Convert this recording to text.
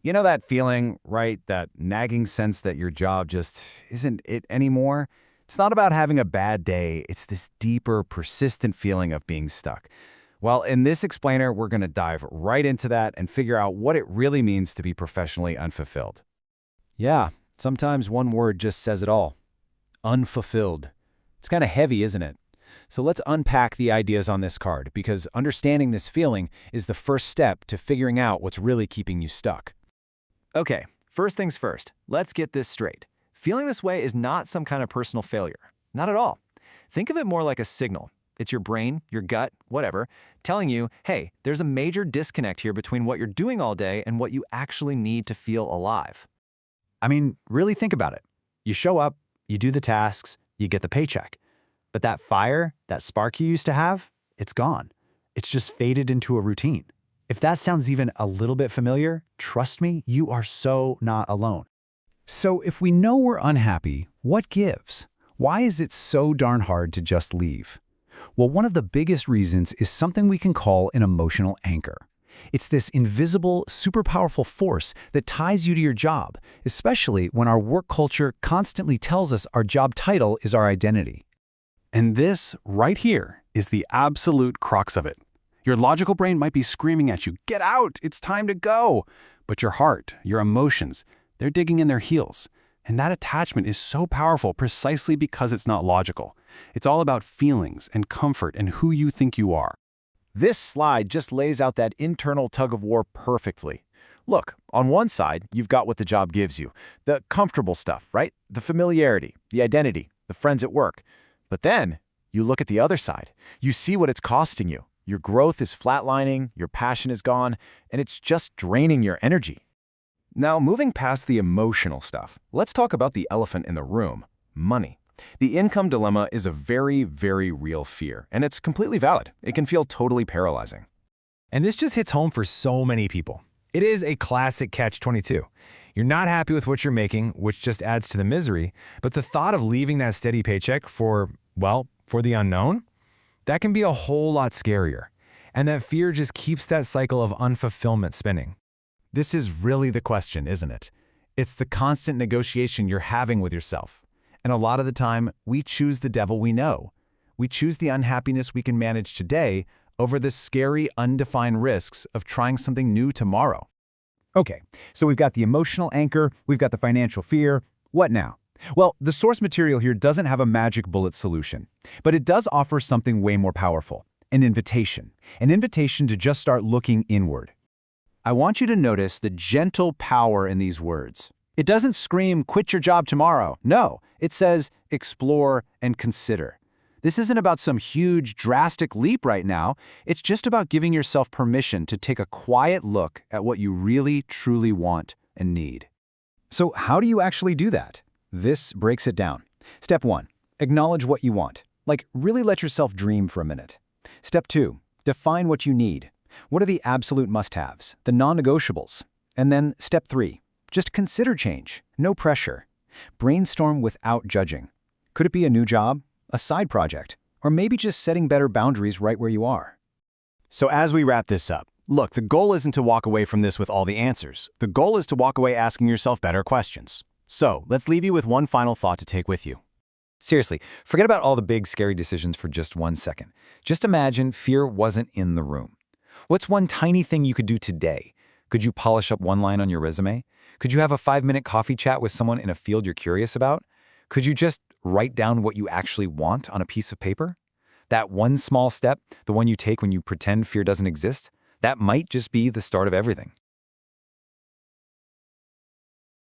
You know that feeling, right? That nagging sense that your job just isn't it anymore? It's not about having a bad day. It's this deeper, persistent feeling of being stuck. Well, in this explainer, we're going to dive right into that and figure out what it really means to be professionally unfulfilled. Yeah, sometimes one word just says it all. Unfulfilled. It's kind of heavy, isn't it? So let's unpack the ideas on this card, because understanding this feeling is the first step to figuring out what's really keeping you stuck. Okay, first things first, let's get this straight. Feeling this way is not some kind of personal failure. Not at all. Think of it more like a signal. It's your brain, your gut, whatever, telling you, hey, there's a major disconnect here between what you're doing all day and what you actually need to feel alive. I mean, really think about it. You show up, you do the tasks, you get the paycheck. But that fire, that spark you used to have, it's gone. It's just faded into a routine. If that sounds even a little bit familiar, trust me, you are so not alone. So if we know we're unhappy, what gives? Why is it so darn hard to just leave? Well, one of the biggest reasons is something we can call an emotional anchor. It's this invisible, super powerful force that ties you to your job, especially when our work culture constantly tells us our job title is our identity. And this, right here, is the absolute crux of it. Your logical brain might be screaming at you, "Get out! It's time to go!" But your heart, your emotions, they're digging in their heels. And that attachment is so powerful precisely because it's not logical. It's all about feelings and comfort and who you think you are. This slide just lays out that internal tug-of-war perfectly. Look, on one side, you've got what the job gives you. The comfortable stuff, right? The familiarity, the identity, the friends at work. But then, you look at the other side. You see what it's costing you. Your growth is flatlining, your passion is gone, and it's just draining your energy. Now, moving past the emotional stuff, let's talk about the elephant in the room, money. The income dilemma is a very, very real fear, and it's completely valid. It can feel totally paralyzing. And this just hits home for so many people. It is a classic catch-22. You're not happy with what you're making, which just adds to the misery, but the thought of leaving that steady paycheck for the unknown, that can be a whole lot scarier. And that fear just keeps that cycle of unfulfillment spinning. This is really the question, isn't it? It's the constant negotiation you're having with yourself. And a lot of the time, we choose the devil we know. We choose the unhappiness we can manage today over the scary, undefined risks of trying something new tomorrow. Okay, so we've got the emotional anchor, we've got the financial fear. What now? Well, the source material here doesn't have a magic bullet solution, but it does offer something way more powerful, an invitation to just start looking inward. I want you to notice the gentle power in these words. It doesn't scream, "Quit your job tomorrow." No, it says, "Explore and consider." This isn't about some huge, drastic leap right now. It's just about giving yourself permission to take a quiet look at what you really, truly want and need. So how do you actually do that? This breaks it down. Step 1, acknowledge what you want. Like, really let yourself dream for a minute. Step 2, define what you need. What are the absolute must-haves, the non-negotiables? And then step 3, just consider change, no pressure. Brainstorm without judging. Could it be a new job, a side project, or maybe just setting better boundaries right where you are? So as we wrap this up, look, the goal isn't to walk away from this with all the answers. The goal is to walk away asking yourself better questions. So let's leave you with one final thought to take with you. Seriously, forget about all the big, scary decisions for just 1 second. Just imagine fear wasn't in the room. What's one tiny thing you could do today? Could you polish up one line on your resume? Could you have a 5-minute coffee chat with someone in a field you're curious about? Could you just write down what you actually want on a piece of paper? That one small step, the one you take when you pretend fear doesn't exist, that might just be the start of everything.